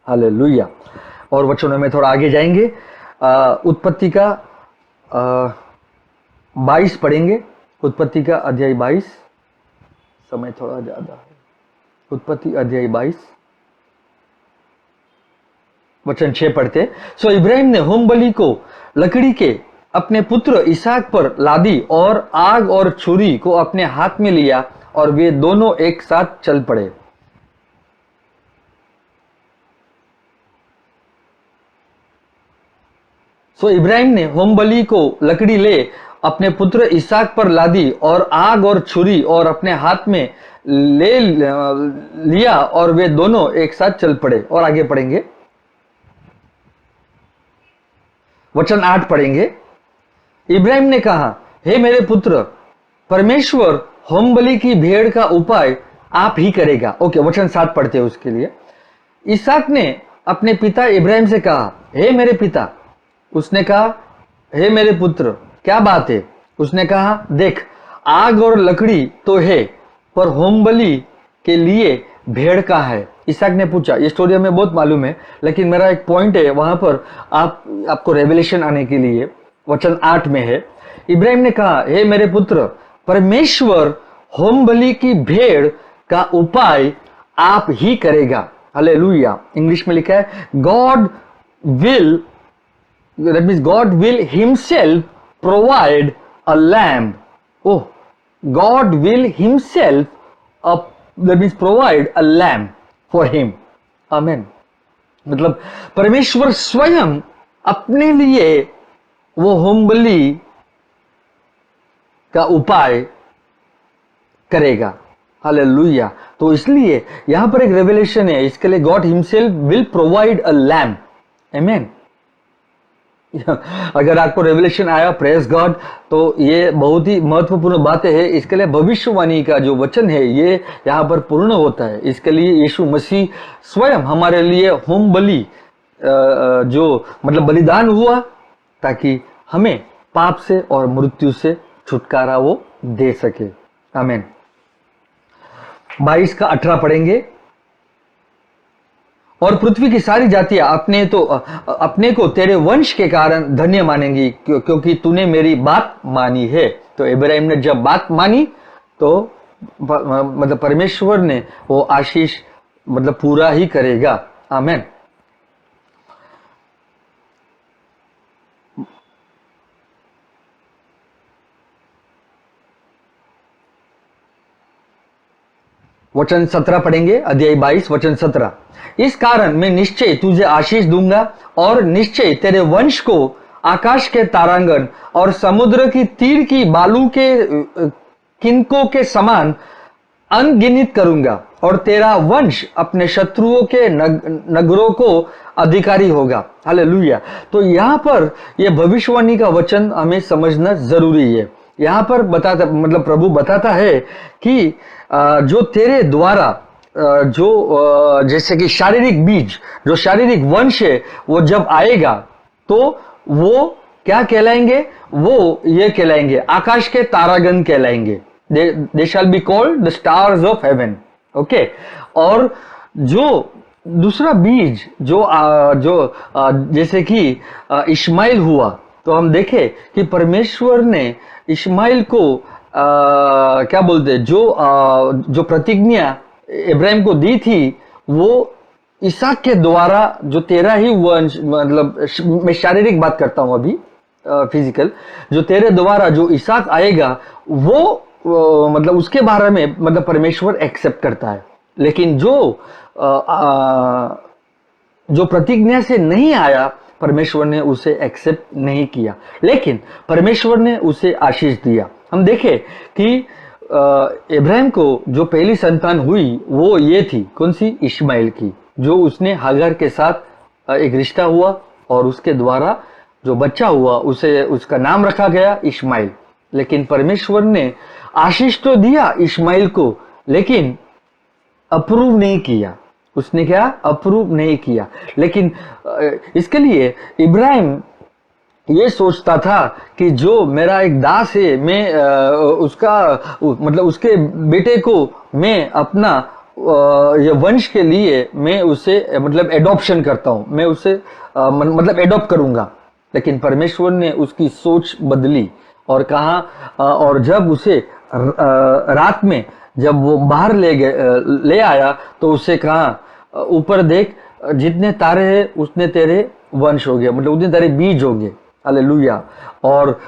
Hallelujah. और वचनों में थोड़ा आगे जाएंगे। उत्पत्ति का 22 पढ़ेंगे। उत्पत्ति का अध्याय 22, समय थोड़ा ज्यादा है। उत्पत्ति अध्याय 22 वचन 6 पढ़ते। सो इब्राहिम ने होम बलि को लकड़ी के अपने पुत्र इसहाक पर लादी और आग और छुरी को अपने हाथ में लिया और वे दोनों एक साथ चल पड़े। सो इब्राहिम ने होम बलि को लकड़ी ले अपने पुत्र इसहाक पर लादी और आग और छुरी और अपने हाथ में ले लिया और वे दोनों एक साथ चल पड़े। और आगे पढ़ेंगे, वचन 8 पढ़ेंगे। इब्राहिम ने कहा, हे मेरे पुत्र, परमेश्वर होम बलि की भेड़ का उपाय आप ही करेगा। ओके, वचन 7 पढ़ते हैं उसके लिए। इसहाक ने अपने पिता इब्राहिम से कहा, हे मेरे पिता। उसने कहा, हे मेरे पुत्र, क्या बात है? उसने कहा, देख, आग और लकड़ी तो है, पर होम बलि के लिए भेड़ का है। इसहाक ने पूछा, ये स्टोरी हमें बहुत मालूम है, लेकिन मेरा एक पॉइंट है वहां पर आपको रेवलेशन आने के लिए। वचन 8 में है, इब्राहिम ने कहा, हे मेरे पुत्र, परमेश्वर होम बलि की भेड़ का उपाय आप ही करेगा। हालेलुया। इंग्लिश में लिखा है, God will, that means God will himself provide a lamb. Oh, God will himself that means provide a lamb for him. Amen. मतलब परमेश्वर स्वयं अपने लिए वो होम बलि का उपाय करेगा। हालेलुया। तो इसलिए यहां पर एक रेवलेशन है, इसके लिए God himself will provide a lamb. Amen. अगर आपको रेवलेशन आया, प्रेज गॉड, तो ये बहुत ही महत्वपूर्ण बातें है। इसके लिए भविष्यवाणी का जो वचन है ये यहाँ पर पूर्ण होता है। इसके लिए यीशु मसीह स्वयं हमारे लिए होम बलि जो मतलब बलिदान हुआ, ताकि हमें पाप से और मृत्यु से छुटकारा वो दे सके। आमीन। 22 का 18 पढ़ेंगे। और पृथ्वी की सारी जातियां अपने को तेरे वंश के कारण धन्य मानेंगी, क्योंकि तूने मेरी बात मानी है। तो इब्राहिम ने जब बात मानी तो मतलब परमेश्वर ने वो आशीष मतलब पूरा ही करेगा। आमीन। वचन 17 पढ़ेंगे, अध्याय 22 वचन 17। इस कारण मैं निश्चय तुझे आशीष दूंगा और निश्चय तेरे वंश को आकाश के तारांगन और समुद्र की तीर की बालू के किनकों के समान अनगिनत करूंगा, और तेरा वंश अपने शत्रुओं के नगरों को अधिकारी होगा। हालेलुया। तो यहाँ पर यह भविष्यवाणी का वचन हमें समझना जरूरी है। यहाँ पर मतलब प्रभु बताता है कि जो तेरे द्वारा जो जैसे कि शारीरिक बीज, जो शारीरिक वंश है, वो जब आएगा तो वो क्या कहलाएंगे? वो ये कहलाएंगे, आकाश के तारागण कहलाएंगे। They shall be called the stars of heaven. Okay. और जो दूसरा बीज जो जैसे कि इश्माइल हुआ, तो हम देखें कि परमेश्वर ने इश्माइल को क्या बोलते, जो प्रतिज्ञा इब्राहिम को दी थी, वो इसहाक के द्वारा जो तेरा ही वंश, मतलब मैं शारीरिक बात करता हूं अभी, फिजिकल, जो तेरे द्वारा जो इसहाक आएगा, वो मतलब उसके बारे में मतलब परमेश्वर एक्सेप्ट करता है। लेकिन जो प्रतिज्ञा से नहीं आया, परमेश्वर ने उसे एक्सेप्ट नहीं किया, लेकिन परमेश्वर ने उसे आशीष दिया। हम देखें कि इब्राहिम को जो पहली संतान हुई वो ये थी, कौन सी? इश्माइल की, जो उसने हागर के साथ एक रिश्ता हुआ और उसके द्वारा जो बच्चा हुआ उसे उसका नाम रखा गया इश्माइल। लेकिन परमेश्वर ने आशीष तो दिया इश्माइल को, लेकिन अप्रूव नहीं किया। उसने क्या? अप्रूव नहीं किया। लेकिन इसके लिए इब्राहिम ये सोचता था कि जो मेरा एक दास है, मैं उसका मतलब उसके बेटे को मैं अपना ये वंश के लिए मैं उसे मतलब एडॉप्शन करता हूँ, मैं उसे मतलब एडॉप्ट करूंगा। लेकिन परमेश्वर ने उसकी सोच बदली और कहा और जब उसे रात में जब वो बाहर ले आया तो उसे कहा ऊपर देख, जितने तारे हैं उतने तेरे वंश हो गए, मतलब उतने तेरे बीज हो गए। हालेलुया। और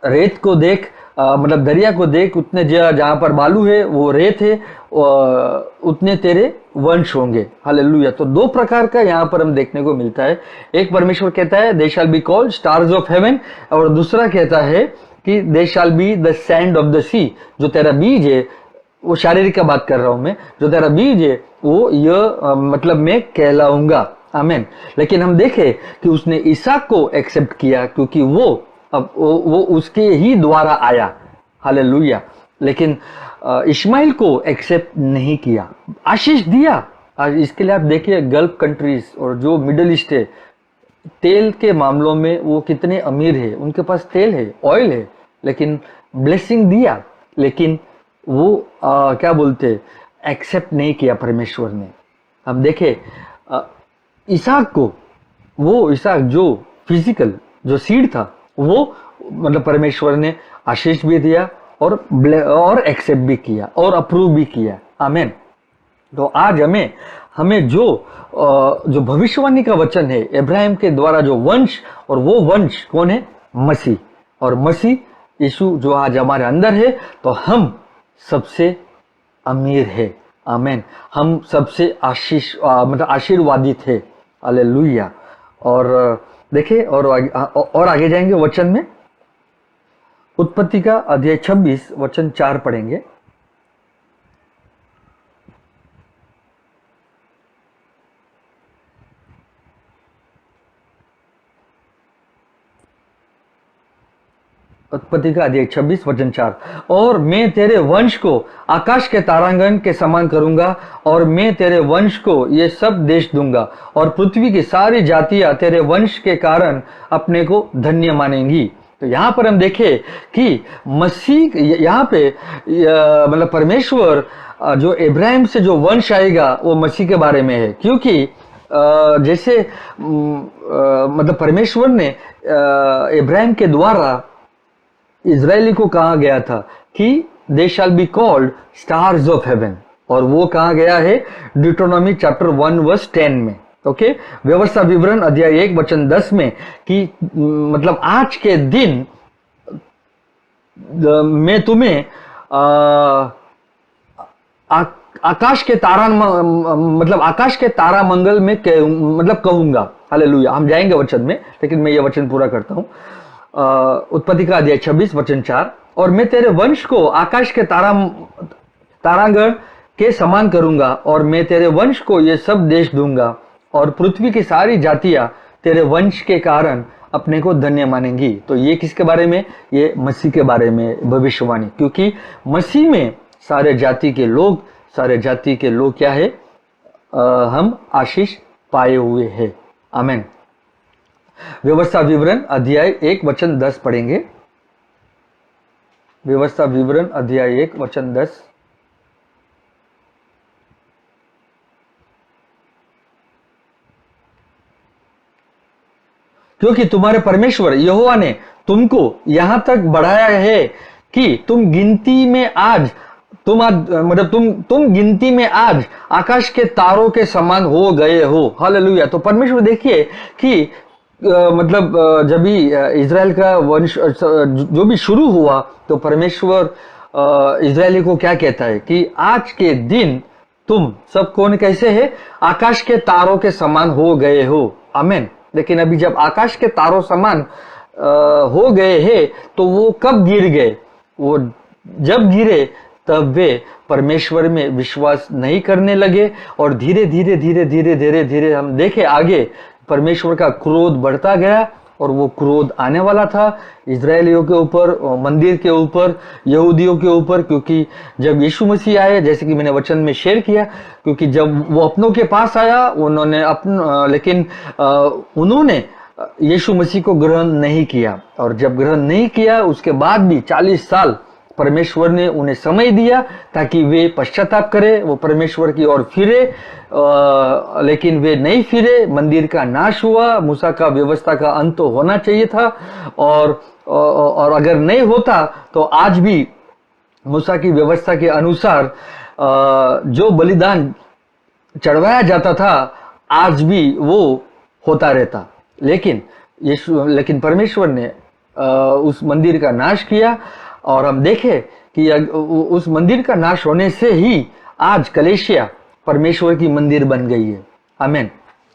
रेत को देख, मतलब दरिया को देख, उतने जहाँ पर बालू है वो रेत है, उतने तेरे वंश होंगे। हालेलुया। तो दो प्रकार का यहाँ पर हम देखने को मिलता है। एक परमेश्वर कहता है they shall be called stars of heaven, और दूसरा कहता है कि they shall be the sand of the sea. जो तेरा बीज है, वो शारीरिक का बात कर रहा हूं मैं, जो तेरा बीज है वो यह मतलब मैं कहलाऊंगा। आमीन। लेकिन हम देखें कि उसने इसहाक को एक्सेप्ट किया क्योंकि वो उसके ही द्वारा आया। हालेलुया। लेकिन इस्माइल को एक्सेप्ट नहीं किया, आशीष दिया। आज इसके लिए आप देखिए गल्फ कंट्रीज और जो मिडल ईस्ट है, तेल के मामलों में वो कितने अमीर है, उनके पास तेल है, ऑयल है, लेकिन ब्लेसिंग दिया, लेकिन वो क्या बोलते, एक्सेप्ट नहीं किया परमेश्वर ने। हम देखें इसहाक को, वो इसहाक जो फिजिकल जो सीड था, वो मतलब परमेश्वर ने आशीष भी दिया और एक्सेप्ट भी किया और अप्रूव भी किया। आमीन। तो आज हमें जो भविष्यवाणी का वचन है इब्राहिम के द्वारा, जो वंश, और वो वंश कौन है? मसीह। और मसीह यीशु जो आज हमारे अंदर है, तो हम सबसे अमीर है। आमीन। हम सबसे मतलब आशीर्वादित है। हालेलुया। और देखिए और आगे जाएंगे वचन में। उत्पत्ति का अध्याय 26 वचन 4 पढ़ेंगे। उत्पत्ति का अध्याय 26 वचन 4। और मैं तेरे वंश को आकाश के तारांगण के समान करूंगा, और मैं तेरे वंश को ये सब देश दूंगा, और पृथ्वी की सारी जातियां तेरे वंश के कारण अपने को धन्य मानेंगी। तो यहाँ पर हम देखें कि मसीह, यहाँ पे मतलब परमेश्वर जो इब्राहिम से जो वंश आएगा वो मसीह के बारे में है। क्योंकि जैसे मतलब परमेश्वर ने इब्राहिम के द्वारा इजरायली को कहा गया था कि they shall be called stars of heaven, और वो कहा गया है ड्यूटोनॉमी चैप्टर 1 वर्स 10 में। ओके। व्यवस्था विवरण अध्याय 1 वचन 10 में कि मतलब आज के दिन मैं तुम्हें आकाश के तारा मतलब आकाश के तारा मंगल में मतलब कहूंगा। हालेलुया। हम जाएंगे वचन में, लेकिन मैं ये वचन पूरा करता हूं। उत्पत्ति का अध्याय 26 वचन 4। और मैं तेरे वंश को आकाश के तारांगण के समान करूंगा, और मैं तेरे वंश को ये सब देश दूंगा, और पृथ्वी की सारी जातियां तेरे वंश के कारण अपने को धन्य मानेंगी। तो ये किसके बारे में? ये मसीह के बारे में भविष्यवाणी। क्योंकि मसीह में सारे जाति के लोग क्या है? हम आशीष पाए हुए हैं। आमीन। व्यवस्था विवरण अध्याय 1 वचन 10 पढ़ेंगे। व्यवस्था विवरण अध्याय 1 वचन 10। क्योंकि तुम्हारे परमेश्वर यहोवा ने तुमको यहां तक बढ़ाया है कि तुम गिनती में आज आकाश के तारों के समान हो गए हो। हालेलुया। तो परमेश्वर देखिए कि जब भी इजराइल का वंश जो भी शुरू हुआ, तो परमेश्वर इजरायली को क्या कहता है कि आज के दिन तुम सब कौन कैसे है? आकाश के तारों के समान हो गए हो। आमीन। लेकिन अभी जब आकाश के तारों समान हो गए हैं, तो वो कब गिर गए? वो जब गिरे तब वे परमेश्वर में विश्वास नहीं करने लगे, और धीरे धीरे हम देखे आगे परमेश्वर का क्रोध बढ़ता गया, और वो क्रोध आने वाला था इजरायलियों के ऊपर, मंदिर के ऊपर, यहूदियों के ऊपर। क्योंकि जब यीशु मसीह आए, जैसे कि मैंने वचन में शेयर किया, क्योंकि जब वो अपनों के पास आया लेकिन उन्होंने यीशु मसीह को ग्रहण नहीं किया, और जब ग्रहण नहीं किया उसके बाद भी 40 साल परमेश्वर ने उन्हें समय दिया ताकि वे पश्चाताप करें, वो परमेश्वर की ओर फिरे, लेकिन वे नहीं फिरे। मंदिर का नाश हुआ, मूसा का व्यवस्था का अंत तो होना चाहिए था, और अगर नहीं होता तो आज भी मूसा की व्यवस्था के अनुसार जो बलिदान चढ़वाया जाता था आज भी वो होता रहता। लेकिन परमेश्वर ने उस मंदिर का नाश किया, और हम देखें कि उस मंदिर का नाश होने से ही आज कलीसिया परमेश्वर की मंदिर बन गई है। आमीन।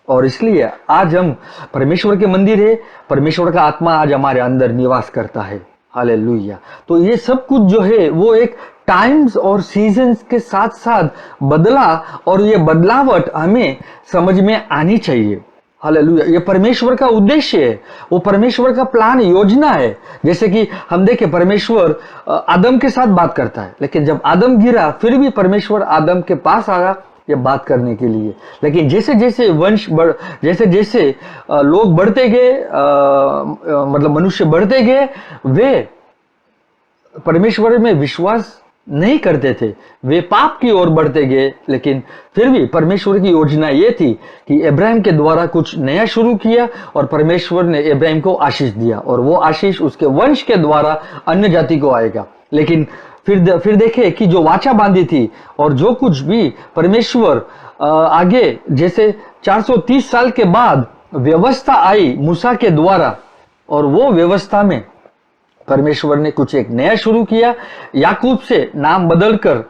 और इसलिए आज हम परमेश्वर के मंदिर है, परमेश्वर का आत्मा आज हमारे अंदर निवास करता है। हालेलुया। तो ये सब कुछ जो है वो एक टाइम्स और सीजन्स के साथ साथ बदला, और ये बदलावट हमें समझ में आनी चाहिए। हालेलुया। ये परमेश्वर का उद्देश्य है, वो परमेश्वर का प्लान, योजना है। जैसे कि हम देखें, परमेश्वर आदम के साथ बात करता है, लेकिन जब आदम गिरा फिर भी परमेश्वर आदम के पास आया ये बात करने के लिए। लेकिन जैसे जैसे जैसे जैसे लोग बढ़ते गए, मतलब मनुष्य बढ़ते गए, वे परमेश्वर में विश्वास नहीं करते थे, वे पाप की ओर बढ़ते गए। लेकिन फिर भी परमेश्वर की योजना ये थी कि इब्राहिम के द्वारा कुछ नया शुरू किया, और परमेश्वर ने इब्राहिम को आशीष दिया, और वो आशीष उसके वंश के द्वारा अन्य जाति को आएगा। लेकिन फिर देखे कि जो वाचा बांधी थी और जो कुछ भी परमेश्वर आगे, जैसे 430 साल के बाद व्यवस्था आई मूसा के द्वारा, और वो व्यवस्था में परमेश्वर ने कुछ एक नया शुरू किया। याकूब से नाम बदलकर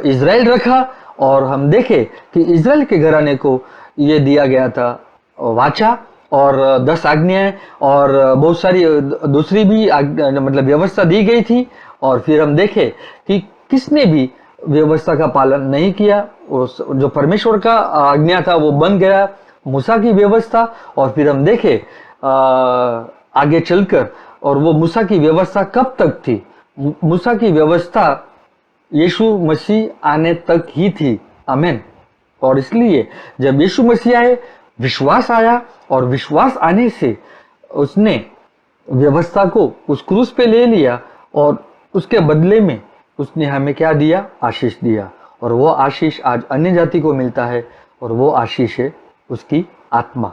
इज़राइल रखा, और हम देखे कि इज़राइल के घराने को ये दिया गया था वाचा और 10 आज्ञाएं और बहुत सारी दूसरी भी मतलब व्यवस्था दी गई थी। और फिर हम देखे कि किसने भी व्यवस्था का पालन नहीं किया, जो परमेश्वर का आज्ञा था वो बन गया मूसा की व्यवस्था। और फिर हम देखे आगे चलकर, और वो मूसा की व्यवस्था कब तक थी? मूसा की व्यवस्था यीशु मसीह आने तक ही थी। आमीन। और इसलिए जब यीशु मसीह आए, विश्वास आया, और विश्वास आने से उसने व्यवस्था को उस क्रूस पे ले लिया, और उसके बदले में उसने हमें क्या दिया? आशीष दिया। और वो आशीष आज अन्य जाति को मिलता है, और वो आशीष है उसकी आत्मा।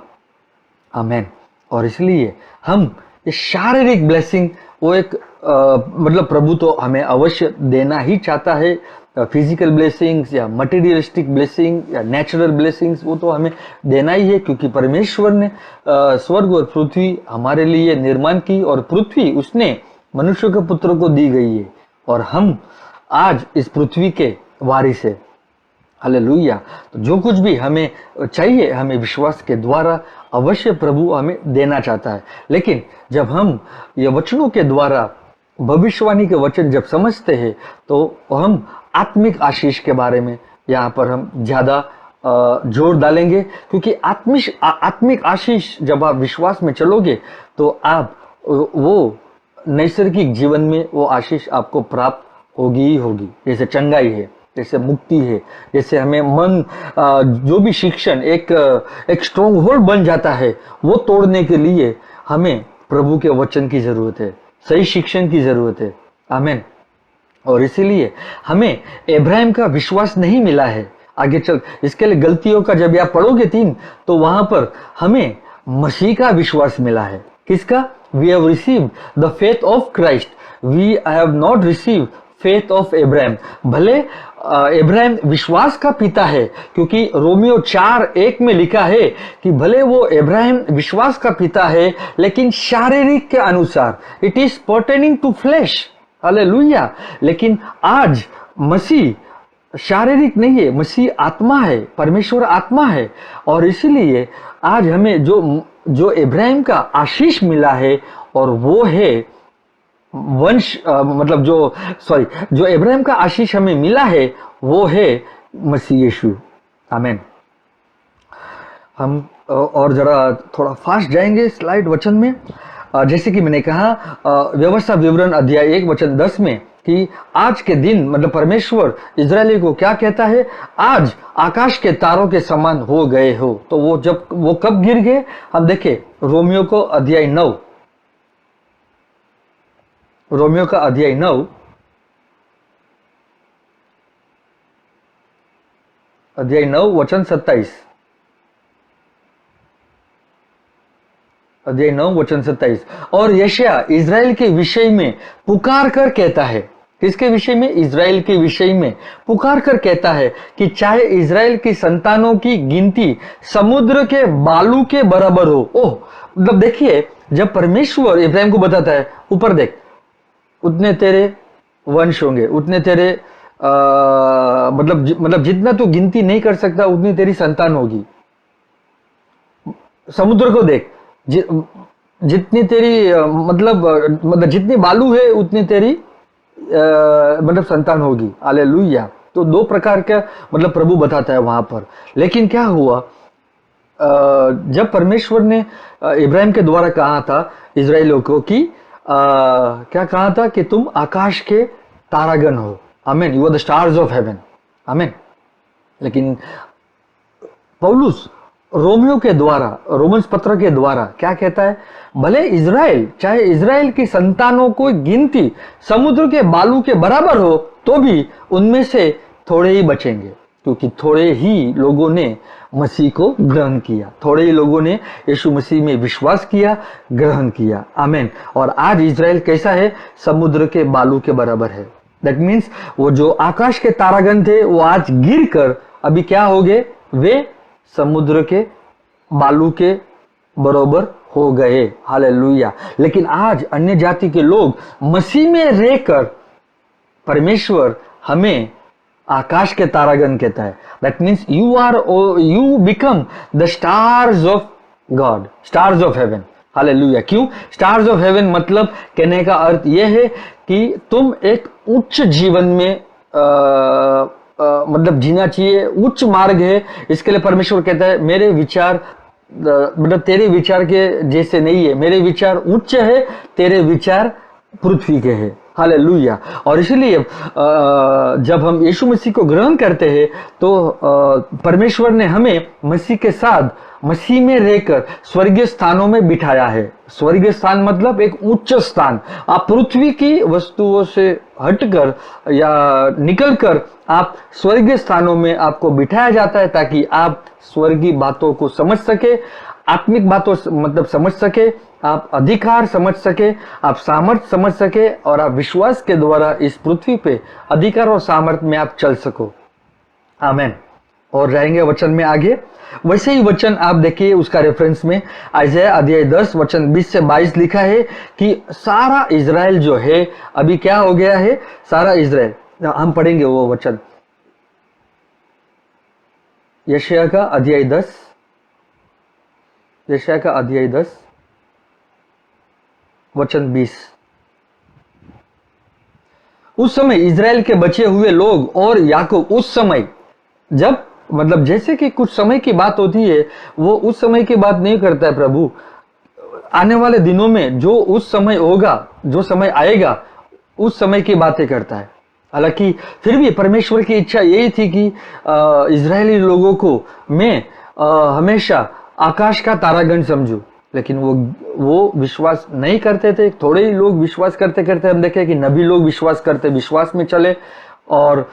आमीन। और इसलिए हम ये शारीरिक ब्लेसिंग, वो एक मतलब प्रभु तो हमें अवश्य देना ही चाहता है। फिजिकल ब्लेसिंग्स या मटेरियलिस्टिक ब्लेसिंग या नेचुरल ब्लेसिंग्स, वो तो हमें देना ही है, क्योंकि परमेश्वर ने स्वर्ग और पृथ्वी हमारे लिए निर्माण की, और पृथ्वी उसने मनुष्य के पुत्र को दी गई है, और हम आज इस पृथ्वी के वारिस है। हालेलुया। तो जो कुछ भी हमें चाहिए, हमें विश्वास के द्वारा अवश्य प्रभु हमें देना चाहता है। लेकिन जब हम ये वचनों के द्वारा, भविष्यवाणी के वचन जब समझते हैं, तो हम आत्मिक आशीष के बारे में यहाँ पर हम ज्यादा जोर डालेंगे, क्योंकि आत्मिक आशीष जब आप विश्वास में चलोगे तो आप वो नैसर्गिक जीवन में वो आशीष आपको प्राप्त होगी ही होगी। जैसे चंगाई है, जैसे मुक्ति है, जैसे हमें मन जो भी शिक्षण एक स्ट्रॉन्ग होल्ड बन जाता है, वो तोड़ने के लिए हमें प्रभु के वचन की जरूरत है, सही शिक्षण की जरूरत है। आमीन। और इसीलिए हमें इब्राहिम का विश्वास नहीं मिला है। आगे चल इसके लिए गलतियों का जब आप पढ़ोगे 3, तो वहां पर हमें मसीह का विश्वास मिला है। किसका? We have received the faith of Christ. We have not received faith of Abraham. भले इब्राहिम विश्वास का पिता है, क्योंकि रोमियो 4:1 में लिखा है कि भले वो इब्राहिम विश्वास का पिता है, लेकिन शारीरिक के अनुसार, it is pertaining to flesh. Hallelujah. लेकिन आज मसीह शारीरिक नहीं है, मसीह आत्मा है, परमेश्वर आत्मा है। और इसीलिए आज हमें जो इब्राहिम का आशीष मिला है, और वो है वंश, मतलब जो इब्राहिम का आशीष हमें मिला है, वो है मसीह यीशु। आमीन। हम और जरा थोड़ा फास्ट जाएंगे स्लाइड वचन में। जैसे कि मैंने कहा व्यवस्था विवरण अध्याय 1 वचन 10 में कि आज के दिन, मतलब परमेश्वर इजरायली को क्या कहता है? आज आकाश के तारों के समान हो गए हो। तो वो कब गिर गए? हम देखें रोमियो का अध्याय 9, अध्याय 9 वचन 27, अध्याय 9 वचन 27। और यशायाह इज़राइल के विषय में पुकार कर कहता है, किसके विषय में? इज़राइल के विषय में पुकार कर कहता है कि चाहे इज़राइल की संतानों की गिनती समुद्र के बालू के बराबर हो। ओह, मतलब देखिए, जब परमेश्वर इब्राहिम को बताता है, ऊपर देख, उतने तेरे वंश होंगे, उतने तेरे मतलब जितना तू गिनती नहीं कर सकता उतनी तेरी संतान होगी। समुद्र को देख, जितनी तेरी मतलब जितनी बालू है उतनी तेरी मतलब संतान होगी। हालेलुया। तो दो प्रकार का मतलब प्रभु बताता है वहां पर। लेकिन क्या हुआ, जब परमेश्वर ने इब्राहिम के द्वारा कहा था इजराइलियों को कि क्या कहा था कि तुम आकाश के तारागण हो। Amen, you are the stars of heaven. Amen. लेकिन पौलुस रोमियो के द्वारा, रोमन्स पत्र के द्वारा क्या कहता है? भले इज़राइल, चाहे इज़राइल की संतानों को गिनती समुद्र के बालू के बराबर हो, तो भी उनमें से थोड़े ही बचेंगे, क्योंकि थोड़े ही लोगों ने मसीह को ग्रहण किया, थोड़े ही लोगों ने यीशु मसीह में विश्वास किया, ग्रहण किया। आमीन। और आज इज़राइल कैसा है? समुद्र के बालू के बराबर है। दैट मीन्स वो जो आकाश के तारागण थे वो आज गिर कर अभी क्या हो गए? वे समुद्र के बालू के बराबर हो गए। हालेलुया। लेकिन आज अन्य जाति के लोग मसीह में रहकर परमेश्वर हमें आकाश के तारागण कहता है। That means you become the stars of God, stars of haven. Hallelujah. क्यों स्टार्स ऑफ हेवन? मतलब कहने का अर्थ यह है कि तुम एक उच्च जीवन में मतलब जीना चाहिए, उच्च मार्ग है। इसके लिए परमेश्वर कहता है मेरे विचार मतलब तेरे विचार के जैसे नहीं है, मेरे विचार उच्च है, तेरे विचार पृथ्वी के है। हालेलुया। और इसलिए जब हम यीशु मसीह को ग्रहण करते हैं तो परमेश्वर ने हमें मसीह के साथ, मसीह में रहकर स्वर्गीय स्थानों में बिठाया है। स्वर्गीय स्थान मतलब एक उच्च स्थान। आप पृथ्वी की वस्तुओं से हटकर या निकलकर आप स्वर्गीय स्थानों में आपको बिठाया जाता है, ताकि आप स्वर्गीय बातों को समझ सके, आत्मिक बातों मतलब समझ सके, आप अधिकार समझ सके, आप सामर्थ्य समझ सके, और आप विश्वास के द्वारा इस पृथ्वी पे अधिकार और सामर्थ्य में आप चल सको। आमीन। और रहेंगे वचन में आगे। वैसे ही वचन आप देखिए उसका रेफरेंस में यशायाह अध्याय 10 वचन 20 से 22 लिखा है कि सारा इज़राइल जो है अभी क्या हो गया है? सारा इज़राइल, हम पढ़ेंगे वो वचन, यशायाह का अध्याय 10, यशायाह का अध्याय 10 वचन 20। उस समय इज़राइल के बचे हुए लोग और याकूब, उस समय जब मतलब जैसे कि कुछ समय की बात होती है, वो उस समय की बात नहीं करता है प्रभु, आने वाले दिनों में जो उस समय होगा, जो समय आएगा, उस समय की बातें करता है। हालांकि फिर भी परमेश्वर की इच्छा यही थी कि इजरायली लोगों को मैं हमेशा आकाश का तारागण समझूं, लेकिन वो विश्वास नहीं करते थे। थोड़े ही लोग विश्वास करते करते हम देखे कि नबी लोग विश्वास करते, विश्वास में चले, और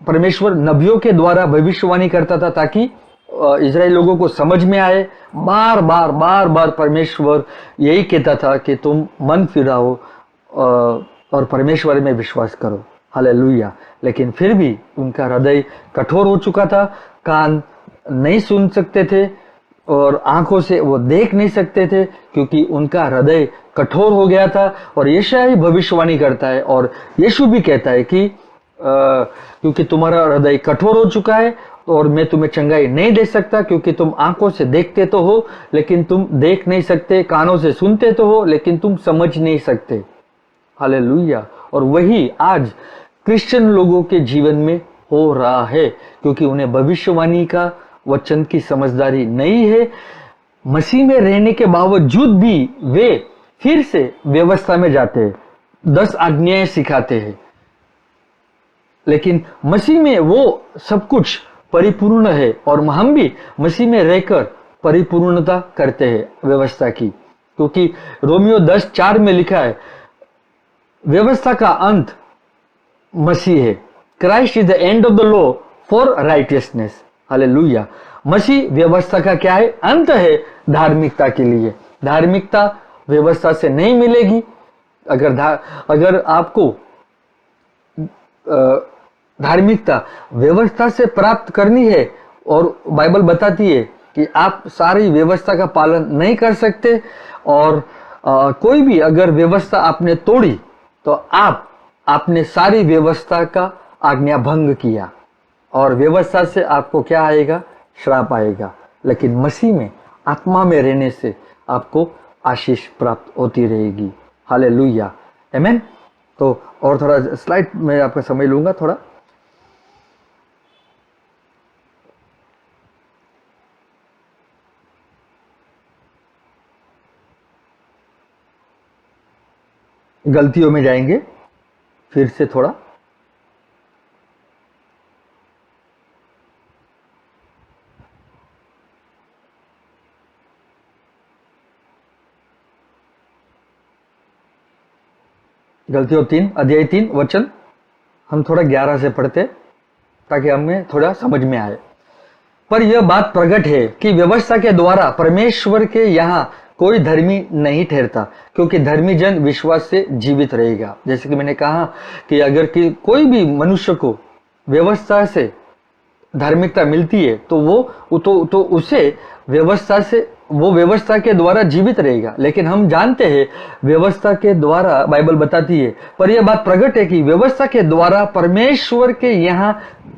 परमेश्वर नबियों के द्वारा भविष्यवाणी करता था ताकि इजराइल लोगों को समझ में आए। बार बार परमेश्वर यही कहता था कि तुम मन फिराओ और परमेश्वर में विश्वास करो। हालेलुया। लेकिन फिर भी उनका हृदय कठोर हो चुका था, कान नहीं सुन सकते थे और आंखों से वो देख नहीं सकते थे, क्योंकि उनका हृदय कठोर हो गया था। और यशायाह ही भविष्यवाणी करता है और यीशु भी कहता है कि क्योंकि तुम्हारा हृदय कठोर हो चुका है और मैं तुम्हें चंगाई नहीं दे सकता, क्योंकि तुम आंखों से देखते तो हो लेकिन तुम देख नहीं सकते, कानों से सुनते तो हो लेकिन तुम समझ नहीं सकते। हालेलुया। और वही आज क्रिश्चियन लोगों के जीवन में हो रहा है, क्योंकि उन्हें भविष्यवाणी का वचन की समझदारी नहीं है। मसीह में रहने के बावजूद भी वे फिर से व्यवस्था में जाते हैं, 10 आज्ञाएं सिखाते हैं, लेकिन मसीह में वो सब कुछ परिपूर्ण है। और हम भी मसीह में रहकर परिपूर्णता करते हैं व्यवस्था की, क्योंकि रोमियो 10:4 में लिखा है व्यवस्था का अंत मसीह है, Christ is the end of the law for righteousness. Hallelujah. मसीह व्यवस्था का क्या है? अंत है धार्मिकता के लिए। धार्मिकता व्यवस्था से नहीं मिलेगी। अगर आपको धार्मिकता व्यवस्था से प्राप्त करनी है, और बाइबल बताती है कि आप सारी व्यवस्था का पालन नहीं कर सकते, और कोई भी अगर व्यवस्था आपने तोड़ी तो आपने सारी व्यवस्था का आज्ञा भंग किया, और व्यवस्था से आपको क्या आएगा? श्राप आएगा। लेकिन मसीह में आत्मा में रहने से आपको आशीष प्राप्त होती रहेगी। हालेलुया, आमेन। तो और थोड़ा स्लाइड में आपका समय लूंगा थोड़ा। गलतियों में जाएंगे फिर से थोड़ा। गलतियों 3 अध्याय 3 वचन हम थोड़ा 11 से पढ़ते ताकि हमें थोड़ा समझ में आए। पर यह बात प्रकट है कि व्यवस्था के द्वारा परमेश्वर के यहाँ कोई धर्मी नहीं ठहरता, क्योंकि धर्मी जन विश्वास से जीवित रहेगा। जैसे कि मैंने कहा कि अगर कोई भी मनुष्य को व्यवस्था से धार्मिकता मिलती है तो वो उसे व्यवस्था के द्वारा जीवित रहेगा। लेकिन हम जानते हैं व्यवस्था के द्वारा, बाइबल बताती है, पर यह बात प्रकट है कि व्यवस्था के द्वारा परमेश्वर के यहाँ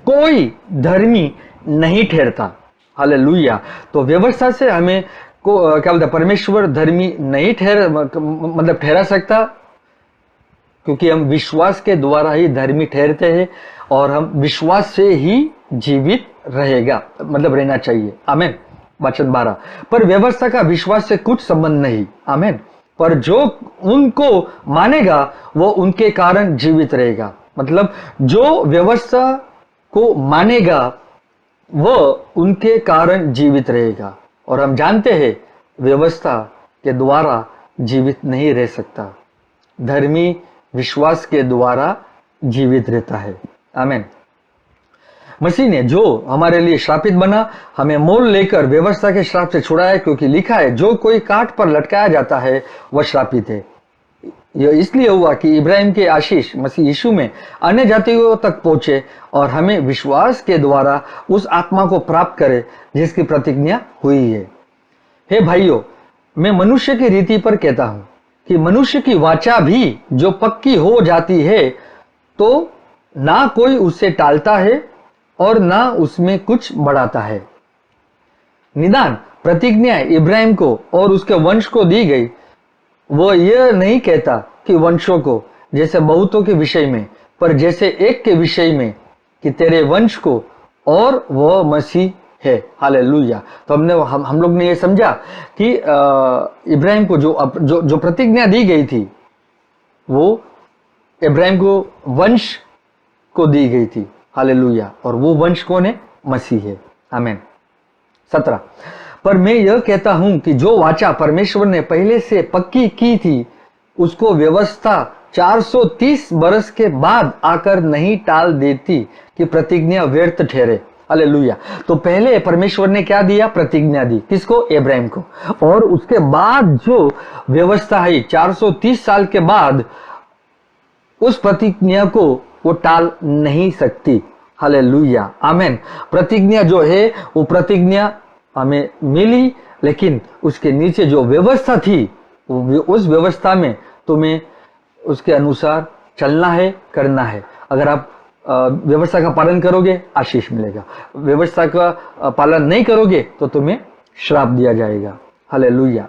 कोई धर्मी नहीं ठहरता। हालेलुया। तो व्यवस्था से हमें क्या बोलते, परमेश्वर धर्मी नहीं ठहरा सकता, क्योंकि हम विश्वास के द्वारा ही धर्मी ठहरते हैं, और हम विश्वास से ही जीवित रहना चाहिए। आमीन। वचन 12, पर व्यवस्था का विश्वास से कुछ संबंध नहीं। आमीन। पर जो उनको मानेगा वो उनके कारण जीवित रहेगा। मतलब जो व्यवस्था को मानेगा वो उनके कारण जीवित रहेगा, और हम जानते हैं व्यवस्था के द्वारा जीवित नहीं रह सकता। धर्मी विश्वास के द्वारा जीवित रहता है। आमीन। मसीह ने जो हमारे लिए श्रापित बना, हमें मोल लेकर व्यवस्था के श्राप से छुड़ाया, क्योंकि लिखा है, जो कोई काट पर लटकाया जाता है वह श्रापित है। यह इसलिए हुआ कि इब्राहिम के आशीष मसीह यीशु में अन्य जातियों तक पहुंचे, और हमें विश्वास के द्वारा उस आत्मा को प्राप्त करे जिसकी प्रतिज्ञा हुई है। हे भाइयों, मैं मनुष्य की रीति पर कहता हूं कि मनुष्य की वाचा भी जो पक्की हो जाती है तो ना कोई उससे टालता है और ना उसमें कुछ बढ़ाता है। निदान प्रतिज्ञा इब्राहिम को और उसके वंश को दी गई। वो यह नहीं कहता कि वंशों को, जैसे बहुतों के विषय में, पर जैसे एक के विषय में, कि तेरे वंश को, और वह मसीह है। हालेलुया। तो हम लोग ने ये समझा कि इब्राहिम को जो प्रतिज्ञा दी गई थी वो इब्राहिम को वंश को दी गई थी। हालेलुया। और वो वंश कौन है? मसीह है। आमीन। 17, पर मैं यह कहता हूं कि जो वाचा परमेश्वर ने पहले से पक्की की थी उसको व्यवस्था 430 बरस के बाद आकर नहीं टाल देती कि प्रतिज्ञा व्यर्थ ठहरे। हालेलुया। तो पहले परमेश्वर ने क्या दिया? प्रतिज्ञा दी। किसको? इब्राहिम को। और उसके बाद जो व्यवस्था है 430 साल के बाद, उस प्रतिज्ञा को वो टाल नहीं सकती। हालेलुया। आमीन। प्रतिज्ञा जो है वो प्रतिज्ञा हमें मिली, लेकिन उसके नीचे जो व्यवस्था थी उस व्यवस्था में तुम्हें उसके अनुसार चलना है, करना है। अगर आप व्यवस्था का पालन करोगे आशीष मिलेगा, व्यवस्था का पालन नहीं करोगे तो तुम्हें श्राप दिया जाएगा। हालेलुया।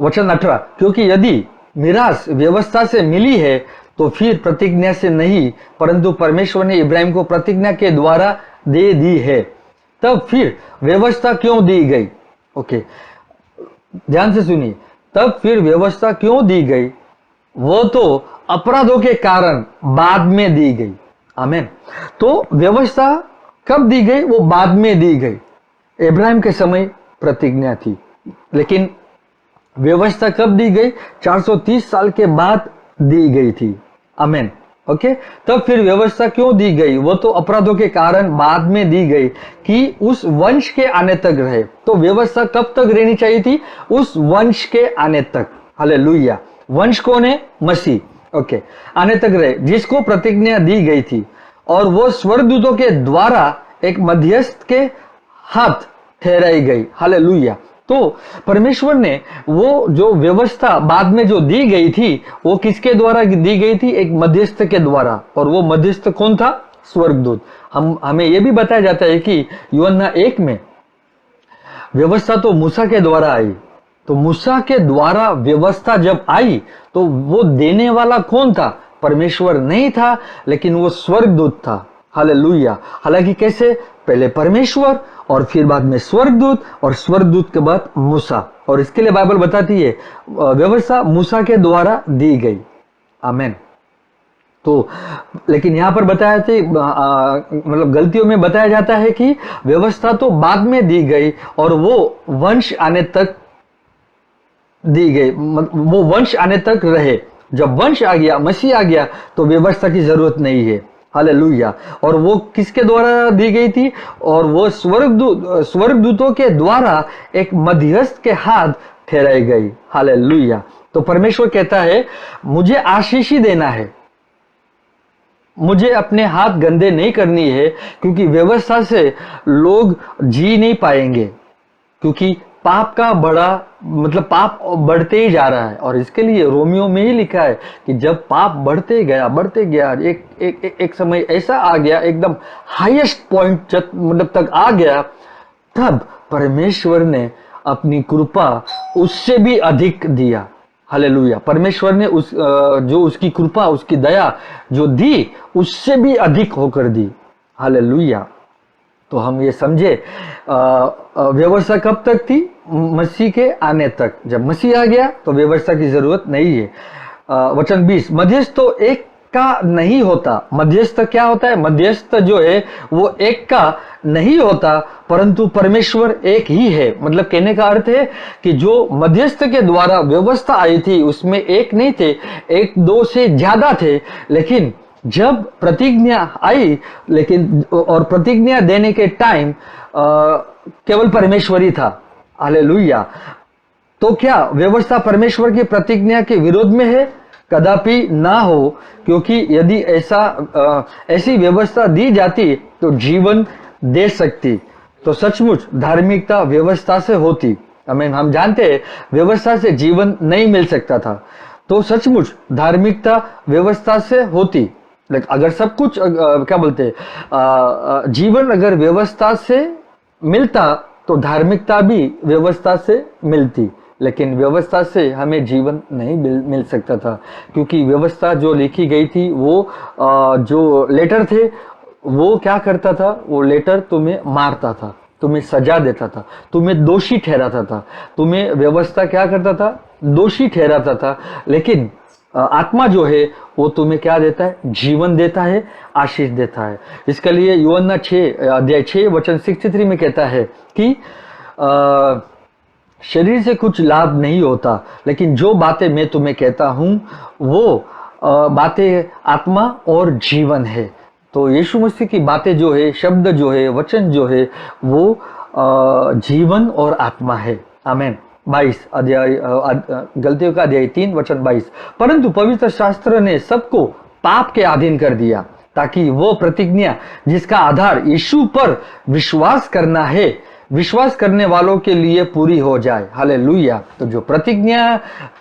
वचन 18, क्योंकि यदि मिरास व्यवस्था से मिली है तो फिर प्रतिज्ञा से नहीं, परंतु परमेश्वर ने इब्राहिम को प्रतिज्ञा के द्वारा दे दी है। तब फिर व्यवस्था क्यों दी गई? ओके, ध्यान से सुनिए। तब फिर व्यवस्था क्यों दी गई? वो तो अपराधों के कारण बाद में दी गई। आमीन। तो व्यवस्था कब दी गई? वो बाद में दी गई। इब्राहिम के समय प्रतिज्ञा थी, लेकिन व्यवस्था कब दी गई? 430 साल के बाद दी गई थी। आमीन। ओके, तब फिर व्यवस्था क्यों दी गई? वो तो अपराधों के कारण बाद में दी गई कि उस वंश के आने तक रहे। तो व्यवस्था कब तक रहनी चाहिए थी? उस वंश के आने तक। हालेलुया। वंश कौन है? मसीह। ओके, आने तक रहे, जिसको प्रतिज्ञा दी गई थी, और वो स्वर्गदूतों के द्वारा एक मध्यस्थ के हाथ ठहराई गई। हालेलुया। तो परमेश्वर ने वो जो व्यवस्था बाद में जो दी गई थी, वो किसके द्वारा दी गई थी? एक मध्यस्थ के द्वारा। और वो मध्यस्थ कौन था? स्वर्गदूत। हमें यह भी बताया जाता है कि यूहन्ना 1 में व्यवस्था तो मूसा के द्वारा आई। तो मूसा के द्वारा व्यवस्था जब आई तो वो देने वाला कौन था? परमेश्वर नहीं था, लेकिन वो स्वर्गदूत था। हालेलुया। हालांकि कैसे? पहले परमेश्वर और फिर बाद में स्वर्गदूत, और स्वर्गदूत के बाद मूसा। और इसके लिए बाइबल बताती है व्यवस्था मूसा के द्वारा दी गई। आमेन। तो लेकिन यहां पर बताया थे, मतलब गलतियों में बताया जाता है कि व्यवस्था तो बाद में दी गई और वो वंश आने तक दी गई, वो वंश आने तक रहे। जब वंश आ गया, मसीह आ गया, तो व्यवस्था की जरूरत नहीं है। हालेलुया। और वो किसके द्वारा दी गई थी? और वो स्वर्गदूतों के द्वारा एक मध्यस्थ के हाथ ठहराई गई। हालेलुया। तो परमेश्वर कहता है, मुझे आशीष ही देना है, मुझे अपने हाथ गंदे नहीं करनी है, क्योंकि व्यवस्था से लोग जी नहीं पाएंगे, क्योंकि पाप का पाप बढ़ते ही जा रहा है। और इसके लिए रोमियो में ही लिखा है कि जब पाप बढ़ते गया, एक समय ऐसा आ गया, एकदम हाईएस्ट पॉइंट तक आ गया, तब परमेश्वर ने अपनी कृपा उससे भी अधिक दिया। हालेलुया। परमेश्वर ने जो उसकी कृपा, उसकी दया जो दी, उससे भी अधिक होकर दी। हालेलुया। तो हम ये समझे, व्यवस्था कब तक थी? मसीह के आने तक। जब मसीह आ गया तो व्यवस्था की जरूरत नहीं है। वचन 20, मध्यस्थ तो एक का नहीं होता। मध्यस्थ क्या होता है? मध्यस्थ जो है वो एक का नहीं होता, परंतु परमेश्वर एक ही है। मतलब कहने का अर्थ है कि जो मध्यस्थ के द्वारा व्यवस्था आई थी, उसमें एक नहीं थे, एक दो से ज्यादा थे। लेकिन जब प्रतिज्ञा आई, और प्रतिज्ञा देने के टाइम केवल परमेश्वर ही था। हालेलुया। तो क्या व्यवस्था परमेश्वर की प्रतिज्ञा के विरोध में है? कदापि ना हो, क्योंकि यदि ऐसी व्यवस्था दी जाती तो जीवन दे सकती, तो सचमुच धार्मिकता व्यवस्था से होती। हम जानते हैं व्यवस्था से जीवन नहीं मिल सकता था, तो सचमुच धार्मिकता व्यवस्था से होती। अगर सब कुछ क्या बोलते हैं, जीवन अगर व्यवस्था से मिलता तो धार्मिकता भी व्यवस्था से मिलती। लेकिन व्यवस्था से हमें जीवन नहीं मिल सकता था, क्योंकि व्यवस्था जो लिखी गई थी, वो जो लेटर थे, वो क्या करता था? वो लेटर तुम्हें मारता था, तुम्हें सजा देता था, तुम्हें दोषी ठहराता था। तुम्हें व्यवस्था क्या करता था? दोषी ठहराता था। लेकिन आत्मा जो है वो तुम्हें क्या देता है? जीवन देता है, आशीष देता है। इसके लिए यूहन्ना 6 वचन 63 में कहता है कि शरीर से कुछ लाभ नहीं होता, लेकिन जो बातें मैं तुम्हें कहता हूं वो बातें आत्मा और जीवन है। तो यीशु मसीह की बातें जो है, शब्द जो है, वचन जो है, वो जीवन और आत्मा है। आमेन। 22 अध्याय, गलतियों का अध्याय 3 वचन 22, परंतु पवित्र शास्त्र ने सबको पाप के अधीन कर दिया, ताकि वो प्रतिज्ञा जिसका आधार यीशु पर विश्वास करना है, विश्वास करने वालों के लिए पूरी हो जाए। हालेलुया। तो जो प्रतिज्ञा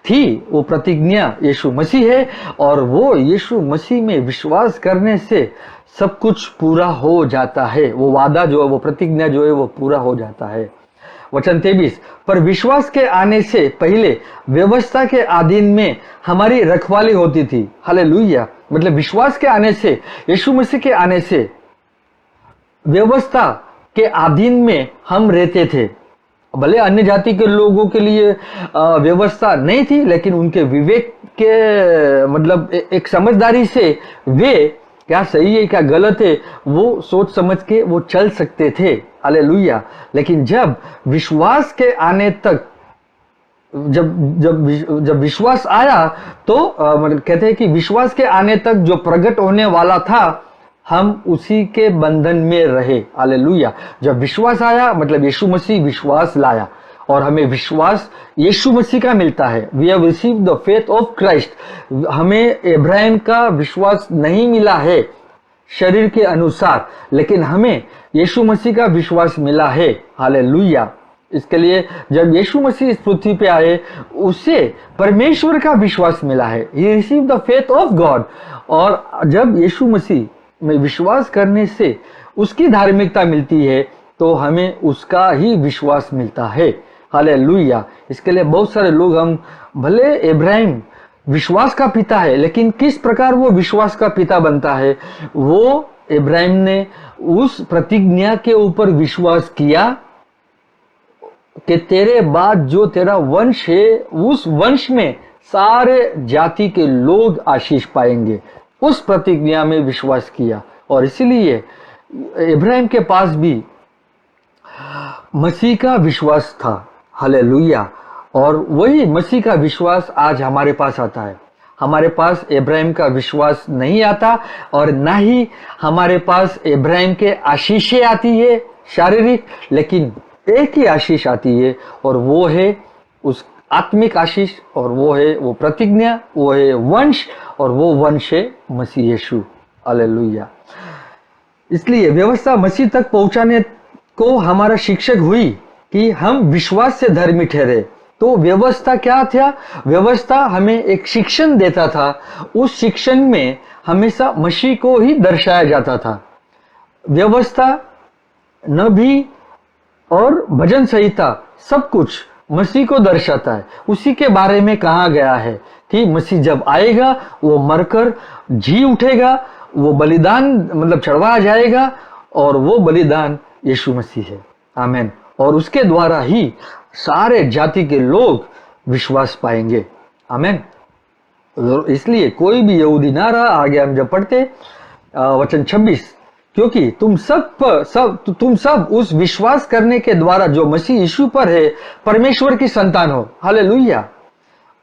थी, वो प्रतिज्ञा यीशु मसीह है, और वो यीशु मसीह में विश्वास करने से सब कुछ पूरा हो जाता है। वो वादा जो है, वो प्रतिज्ञा जो है, वो पूरा हो जाता है। वचन 23, पर विश्वास के आने से पहले व्यवस्था के अधीन में हमारी रखवाली होती थी। हालेलुया। मतलब विश्वास के आने से, यीशु मसीह के आने से व्यवस्था के अधीन में हम रहते थे। भले अन्य जाति के लोगों के लिए व्यवस्था नहीं थी, लेकिन उनके विवेक के एक समझदारी से वे क्या सही है क्या गलत है वो सोच समझ के वो चल सकते थे। हालेलुया। लेकिन जब विश्वास के आने तक जब विश्वास आया तो मतलब कहते हैं कि विश्वास के आने तक जो प्रकट होने वाला था हम उसी के बंधन में रहे। हालेलुया। जब विश्वास आया मतलब यीशु मसीह विश्वास लाया और हमें विश्वास यीशु मसीह का मिलता है। We have received the faith of Christ. हमें इब्राहिम का विश्वास नहीं मिला है शरीर के अनुसार, लेकिन हमें यीशु मसीह का विश्वास मिला है। हालेलुया। इसके लिए जब यीशु मसीह इस पृथ्वी पे आए उसे परमेश्वर का विश्वास मिला है। He receive the faith of God. और जब यीशु मसीह में विश्वास करने से उसकी धार्मिकता मिलती है तो हमें उसका ही विश्वास मिलता है। हालेलुया। इसके लिए बहुत सारे लोग हम भले इब्राहिम विश्वास का पिता है, लेकिन किस प्रकार वो विश्वास का पिता बनता है, वो इब्राहिम ने उस प्रतिज्ञा के ऊपर विश्वास किया कि तेरे बाद जो तेरा वंश है उस वंश में सारे जाति के लोग आशीष पाएंगे। उस प्रतिज्ञा में विश्वास किया और इसीलिए इब्राहिम के पास भी मसीह का विश्वास था। हालेलुया। और वही मसीह का विश्वास आज हमारे पास आता है। हमारे पास इब्राहिम का विश्वास नहीं आता और ना ही हमारे पास इब्राहिम के आशीषें आती है शारीरिक, लेकिन एक ही आशीष आती है और वो है उस आत्मिक आशीष, और वो है वो प्रतिज्ञा, वो है वंश, और वो वंश है मसीह यीशु। हालेलुया। इसलिए व्यवस्था मसीह तक पहुंचाने को हमारा शिक्षक हुई कि हम विश्वास से धर्मी ठहरे। तो व्यवस्था क्या था? व्यवस्था हमें एक शिक्षण देता था। उस शिक्षण में हमेशा मसीह को ही दर्शाया जाता था। व्यवस्था, नबी और भजन संहिता सब कुछ मसीह को दर्शाता है। उसी के बारे में कहा गया है कि मसीह जब आएगा वो मरकर जी उठेगा, वो बलिदान मतलब चढ़वाया जाएगा, और वो बलिदान यीशु मसीह है। आमीन। और उसके द्वारा ही सारे जाति के लोग विश्वास पाएंगे। आमीन। इसलिए कोई भी यहूदी ना रहा। आगे हम जब पढ़ते वचन 26, क्योंकि तुम सब उस विश्वास करने के द्वारा जो मसीह यीशु पर है परमेश्वर की संतान हो। हालेलुया।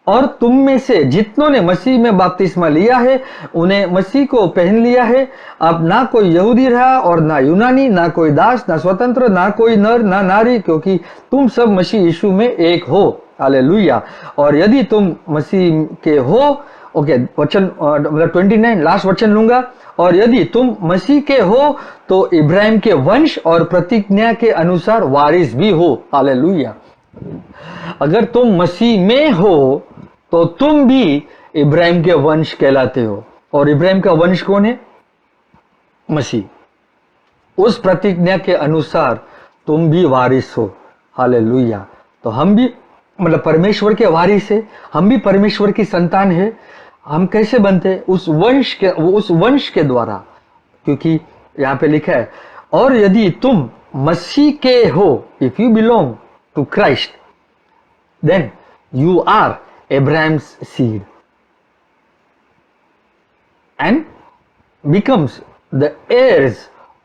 और तुम में से जितनों ने मसीह में बपतिस्मा लिया है उन्हें मसीह को पहन लिया है। अब ना कोई यहूदी रहा और ना यूनानी, ना कोई दास, ना स्वतंत्र, ना कोई नर ना नारी, क्योंकि तुम सब मसीह यीशु में एक हो। हालेलुया। और यदि तुम मसीह के हो, ओके, वचन मतलब 29 लास्ट वचन लूंगा। और यदि तुम मसीह के हो तो इब्राहिम के वंश और प्रतिज्ञा के अनुसार वारिस भी हो। हालेलुया। अगर तुम मसीह में हो तो तुम भी इब्राहिम के वंश कहलाते हो। और इब्राहिम का वंश कौन है? मसीह। उस प्रतिज्ञा के अनुसार तुम भी वारिस हो। हालेलुया। तो हम भी मतलब परमेश्वर के वारिस है, हम भी परमेश्वर की संतान है। हम कैसे बनते? उस वंश के द्वारा, क्योंकि यहाँ पे लिखा है और यदि तुम मसीह के हो, if you belong to Christ, then you are Abraham's seed and becomes the heirs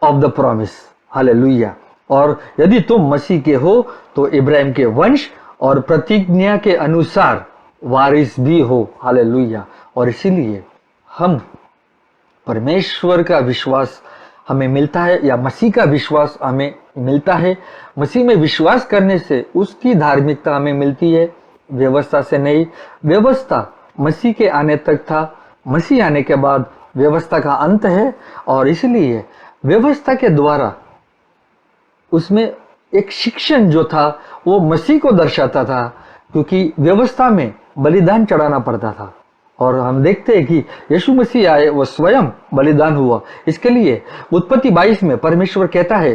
of the promise. Hallelujah. और यदि तुम मसीह के हो तो इब्राहिम के वंश और प्रतिज्ञा के अनुसार वारिस भी हो। हालेलुया। और इसीलिए हम परमेश्वर का विश्वास हमें मिलता है, या मसीह का विश्वास हमें मिलता है। मसीह में विश्वास करने से उसकी धार्मिकता हमें मिलती है, व्यवस्था से नहीं। व्यवस्था मसीह के आने तक था, मसीह आने के बाद व्यवस्था का अंत है। और इसलिए व्यवस्था के द्वारा उसमें एक शिक्षण जो था वो मसीह को दर्शाता था, क्योंकि व्यवस्था में बलिदान चढ़ाना पड़ता था। और हम देखते हैं कि यीशु मसीह आए, वो स्वयं बलिदान हुआ। इसके लिए उत्पत्ति 22 में परमेश्वर कहता है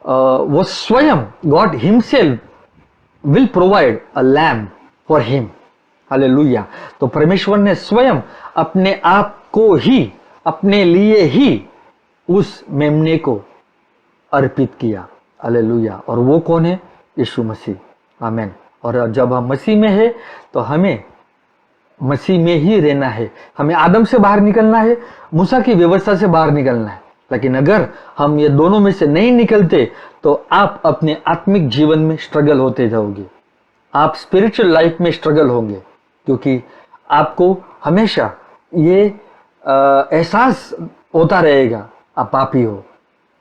वो स्वयं God himself will provide a lamb for him. Hallelujah. तो परमेश्वर ने स्वयं अपने आप को ही, अपने लिए ही उस मेमने को अर्पित किया। हालेलुया। और वो कौन है? यीशु मसीह। आमीन। और जब हम मसीह में है तो हमें मसीह में ही रहना है। हमें आदम से बाहर निकलना है, मूसा की व्यवस्था से बाहर निकलना है। लेकिन अगर हम ये दोनों में से नहीं निकलते तो आप अपने आत्मिक जीवन में स्ट्रगल होते जाओगे। आप स्पिरिचुअल लाइफ में स्ट्रगल होंगे, क्योंकि आपको हमेशा ये एहसास होता रहेगा आप पापी हो,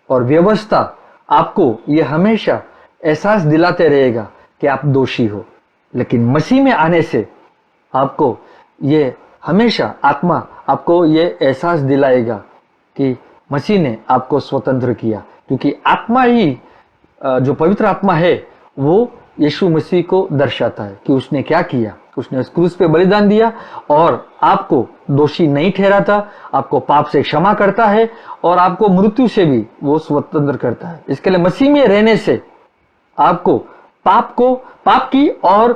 और व्यवस्था आपको ये हमेशा एहसास दिलाते रहेगा कि आप दोषी हो। लेकिन मसीह में आने से आपको ये हमेशा आत्मा आपको ये एहसास दिलाएगा कि मसीह ने आपको स्वतंत्र किया, क्योंकि आत्मा ही जो पवित्र आत्मा है वो यीशु मसीह को दर्शाता है कि उसने क्या किया। उसने उस क्रूस पे बलिदान दिया और आपको दोषी नहीं ठहराता, आपको पाप से क्षमा करता है और आपको मृत्यु से भी वो स्वतंत्र करता है। इसके लिए मसीह में रहने से आपको पाप की और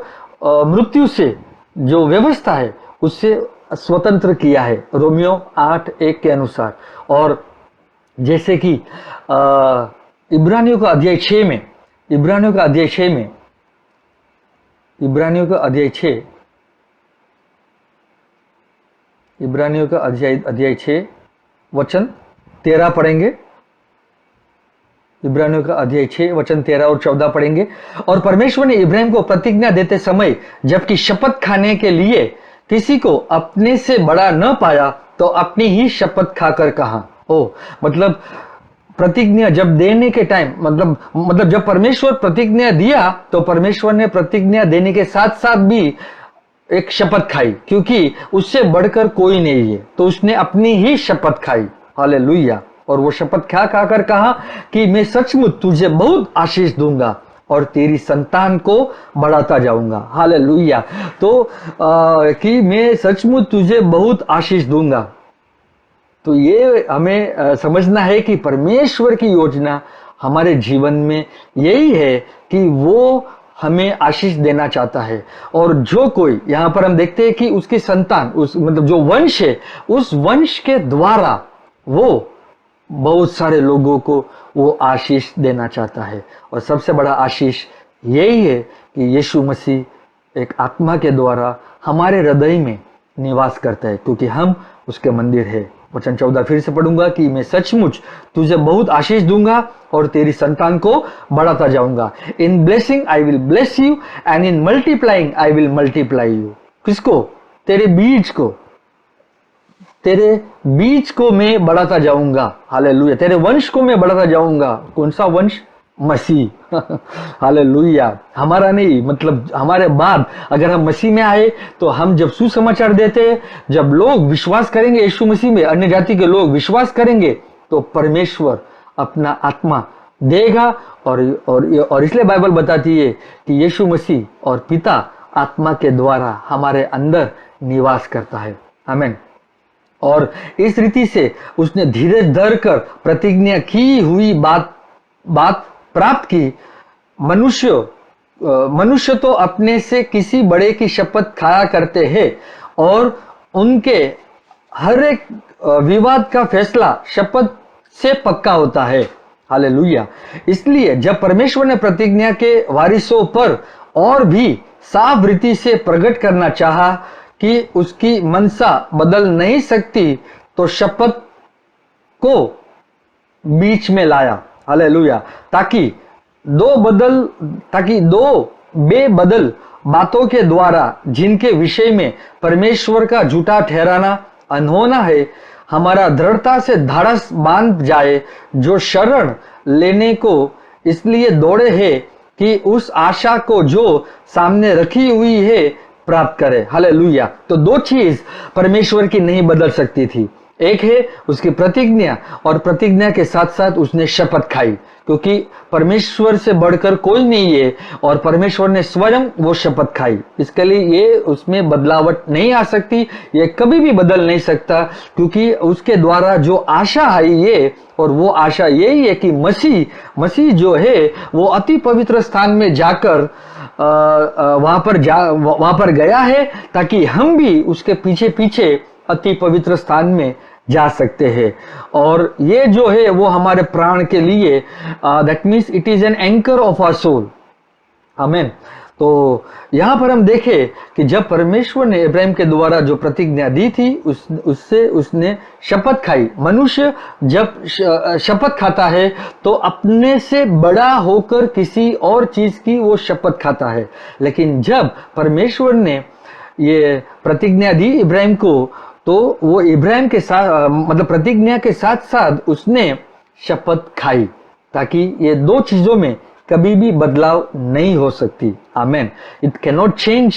मृत्यु से जो व्यवस्था है उससे स्वतंत्र किया है, रोमियो 8:1 के अनुसार। और जैसे कि इब्रानियों का अध्याय 6 में, इब्रानियों का अध्याय 6 वचन 13 पढ़ेंगे। इब्रानियों का अध्याय 6 वचन 13 और 14 पढ़ेंगे। और परमेश्वर ने इब्राहिम को प्रतिज्ञा देते समय जबकि शपथ खाने के लिए किसी को अपने से बड़ा न पाया तो अपनी ही शपथ खाकर कहा। मतलब प्रतिज्ञा जब देने के टाइम, मतलब जब परमेश्वर प्रतिज्ञा दिया तो परमेश्वर ने प्रतिज्ञा देने के साथ साथ भी एक शपथ खाई, क्योंकि उससे बढ़कर कोई नहीं है, तो उसने अपनी ही शपथ खाई। हालेलुया। और वो शपथ क्या खाकर कहा कि मैं सचमुच तुझे बहुत आशीष दूंगा और तेरी संतान को बढ़ाता जाऊंगा। हालेलुया। तो कि मैं सचमुच तुझे बहुत आशीष दूंगा। तो ये हमें समझना है कि परमेश्वर की योजना हमारे जीवन में यही है कि वो हमें आशीष देना चाहता है। और जो कोई यहाँ पर हम देखते हैं कि उसकी संतान, मतलब जो वंश है, उस वंश के द्वारा वो बहुत सारे लोगों को वो आशीष देना चाहता है। और सबसे बड़ा आशीष यही है कि यीशु मसीह एक आत्मा के द्वारा हमारे हृदय में निवास करता है, क्योंकि हम उसके मंदिर है। वचन 14 फिर से पढ़ूंगा कि मैं सचमुच तुझे बहुत आशीष दूंगा और तेरी संतान को बढ़ाता जाऊंगा। In blessing I will bless you and in multiplying I will multiply you. किसको? तेरे बीज को मैं बढ़ाता जाऊंगा। हालेलुया। तेरे वंश को मैं बढ़ाता जाऊंगा। कौन सा वंश? मसीह। हालेलुया। हमारा नहीं, मतलब हमारे बाद अगर हम मसीह में आए तो हम जब सुसमाचार देते हैं, जब लोग विश्वास करेंगे यीशु मसीह में, अन्य जाति के लोग विश्वास करेंगे तो परमेश्वर अपना आत्मा देगा। और इसलिए बाइबल बताती है कि यीशु मसीह और पिता आत्मा के द्वारा हमारे अंदर निवास करता है। आमीन। और इस रीति से उसने धीरज धर कर प्रतिज्ञा की हुई बात प्राप्त की। मनुष्य तो अपने से किसी बड़े की शपथ खाया करते हैं और उनके हर एक विवाद का फैसला शपथ से पक्का होता है। हालेलुया। इसलिए जब परमेश्वर ने प्रतिज्ञा के वारिसों पर और भी साफ रीति से प्रकट करना चाहा कि उसकी मनसा बदल नहीं सकती, तो शपथ को बीच में लाया। हालेलुया। ताकि दो बेबदल बातों के द्वारा, जिनके विषय में परमेश्वर का झूठा ठहराना अनहोना है, हमारा दृढ़ता से धाड़स बांध जाए, जो शरण लेने को इसलिए दौड़े हैं कि उस आशा को जो सामने रखी हुई है प्राप्त करे। हालेलुया। तो दो चीज परमेश्वर की नहीं बदल सकती थी। एक है उसकी प्रतिज्ञा, और प्रतिज्ञा के साथ साथ उसने शपथ खाई, क्योंकि परमेश्वर से बढ़कर कोई नहीं है और परमेश्वर ने स्वयं वो शपथ खाई। इसके लिए ये उसमें बदलावट नहीं आ सकती, ये कभी भी बदल नहीं सकता, क्योंकि उसके द्वारा जो आशा आई है, और वो आशा यही है कि मसीह जो है वो अति पवित्र स्थान में जाकर वहां पर गया है, ताकि हम भी उसके पीछे पीछे अति पवित्र स्थान में जा सकते हैं। और ये जो है वो हमारे प्राण के लिए, that means it is an anchor of our soul. Amen. तो यहाँ पर हम देखें कि जब परमेश्वर ने इब्राहिम के द्वारा जो प्रतिज्ञा दी थी उससे उसने शपथ खाई। मनुष्य जब शपथ खाता है तो अपने से बड़ा होकर किसी और चीज की वो शपथ खाता है, लेकिन जब परमेश्वर ने ये प्रतिज्ञा दी इब्राहिम को तो वो इब्राहिम के साथ मतलब प्रतिज्ञा के साथ साथ उसने शपथ खाई, ताकि ये दो चीजों में कभी भी बदलाव नहीं हो सकती। Amen. It can not change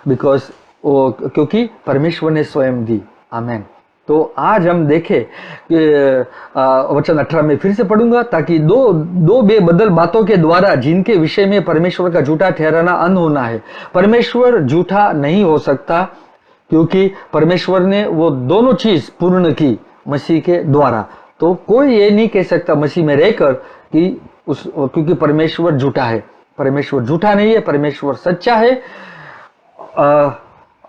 because क्योंकि परमेश्वर ने स्वयं दी। आमेन। तो आज हम देखें कि वचन 18 में फिर से पढ़ूंगा, ताकि दो बेबदल बातों के द्वारा जिनके विषय में परमेश्वर का झूठा ठहराना अन होना है। परमेश्वर झूठा नहीं हो सकता क्योंकि परमेश्वर ने वो दोनों चीज पूर्ण की मसीह के द्वारा। तो कोई ये नहीं कह सकता मसीह में रहकर कि क्योंकि परमेश्वर झूठा है। परमेश्वर झूठा नहीं है, परमेश्वर सच्चा है।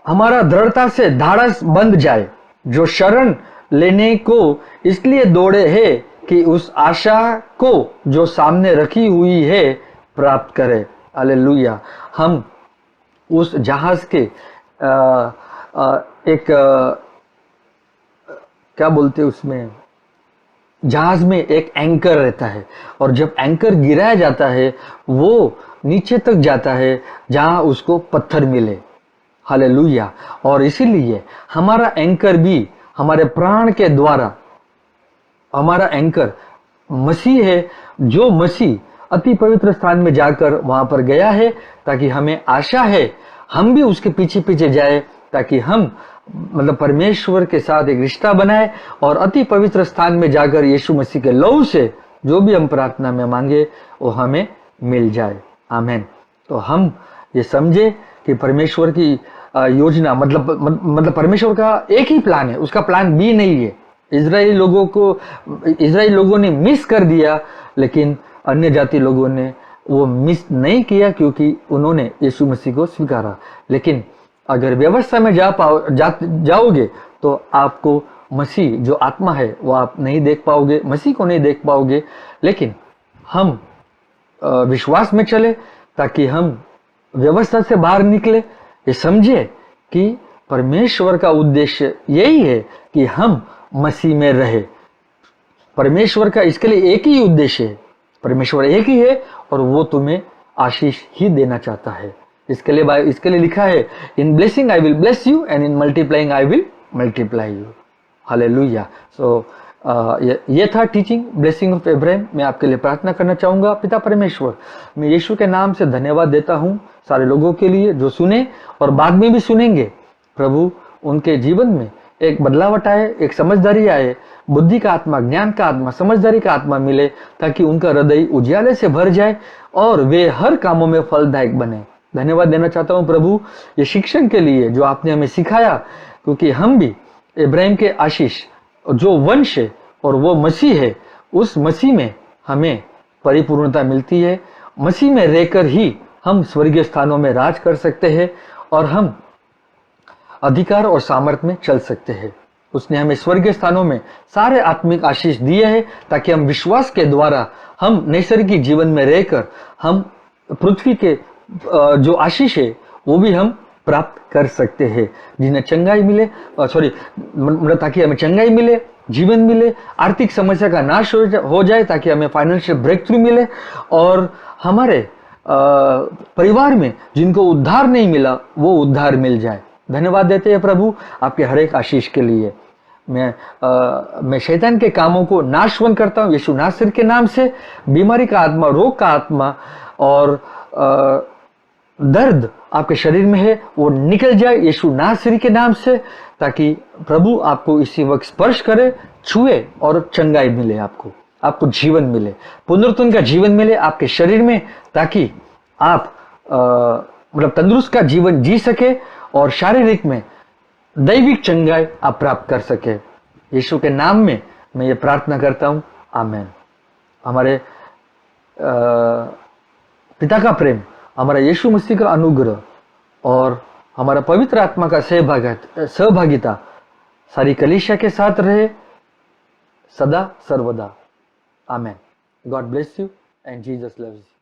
हमारा दृढ़ता से धाड़स बंध जाए, जो शरण लेने को इसलिए दौड़े है कि उस आशा को जो सामने रखी हुई है प्राप्त करे। हालेलुया। हम उस जहाज के क्या बोलते उसमें, जहाज में एक एंकर रहता है, और जब एंकर गिराया जाता है वो नीचे तक जाता है जहां उसको पत्थर मिले। हालेलुया। और इसीलिए हमारा एंकर भी हमारे प्राण के द्वारा, हमारा एंकर मसीह है, जो मसीह अति पवित्र स्थान में जाकर वहां पर गया है, ताकि हमें आशा है हम भी उसके पीछे पीछे जाए, ताकि हम मतलब परमेश्वर के साथ एक रिश्ता बनाए और अति पवित्र स्थान में जाकर यीशु मसीह के लहू से जो भी हम प्रार्थना में मांगे वो हमें मिल जाए। आमीन। तो हम ये समझे कि परमेश्वर की योजना मतलब परमेश्वर का एक ही प्लान है, उसका प्लान बी नहीं है। इजराइली लोगों ने मिस कर दिया, लेकिन अन्य जाति लोगों ने वो मिस नहीं किया क्योंकि उन्होंने यीशु मसीह को स्वीकारा। लेकिन अगर व्यवस्था में जाओगे तो आपको मसीह जो आत्मा है वो आप नहीं देख पाओगे, मसीह को नहीं देख पाओगे। लेकिन हम विश्वास में चले ताकि हम व्यवस्था से बाहर निकले, ये समझे कि परमेश्वर का उद्देश्य यही है कि हम मसीह में रहे। परमेश्वर का इसके लिए एक ही उद्देश्य है, परमेश्वर एक ही है और वो तुम्हें आशीष ही देना चाहता है। इसके लिए लिखा है, in blessing I will bless you and in multiplying I will multiply you. Hallelujah. So ये था टीचिंग ब्लेसिंग ऑफ इब्राहिम। मैं आपके लिए प्रार्थना करना चाहूंगा। पिता परमेश्वर, मैं यीशु के नाम से धन्यवाद देता हूं सारे लोगों के लिए जो सुने और बाद में भी सुनेंगे। प्रभु, उनके जीवन में एक बदलावट आए, एक समझदारी आए, बुद्धि का आत्मा, ज्ञान का आत्मा, समझदारी का आत्मा मिले, ताकि उनका हृदय उजियाले से भर जाए और वे हर कामों में फलदायक बने। धन्यवाद देना चाहता हूं प्रभु ये शिक्षण के लिए जो आपने हमें सिखाया, क्योंकि हम भी इब्राहिम के आशीष जो वंश है और वो मसीह है, उस मसीह में हमें परिपूर्णता मिलती है। मसीह में रहकर ही हम स्वर्गीय स्थानों में राज कर सकते हैं और हम अधिकार और सामर्थ्य में चल सकते हैं। उसने हमें स्वर्गीय स्थानों में सारे आत्मिक आशीष दिए हैं, ताकि हम विश्वास के द्वारा हम नैसर्गिक जीवन में रहकर हम पृथ्वी के जो आशीष है वो भी हम प्राप्त कर सकते हैं। जिन्हें चंगाई मिले, ताकि हमें चंगाई मिले, जीवन मिले, आर्थिक समस्या का नाश हो जाए, ताकि हमें फाइनेंशियल ब्रेक थ्रू मिले, और हमारे परिवार में जिनको उद्धार नहीं मिला वो उद्धार मिल जाए। धन्यवाद देते हैं प्रभु आपके हर एक आशीष के लिए। मैं शैतान के कामों को नाशवन करता हूँ यीशु नासरी के नाम से। बीमारी का आत्मा, रोग का आत्मा और दर्द आपके शरीर में है वो निकल जाए यीशु नासरी के नाम से, ताकि प्रभु आपको इसी वक्त स्पर्श करे, छुए और चंगाई मिले, आपको जीवन मिले, पुनरुत्थान का जीवन मिले आपके शरीर में, ताकि आप तंदुरुस्त का जीवन जी सके और शारीरिक में दैविक चंगाई आप प्राप्त कर सके। यीशु के नाम में मैं ये प्रार्थना करता हूँ, आमीन। हमारे पिता का प्रेम, हमारा यीशु मसीह का अनुग्रह और हमारा पवित्र आत्मा का सहभागिता सारी कलीसिया के साथ रहे सदा सर्वदा। आमीन। God bless you and Jesus loves you.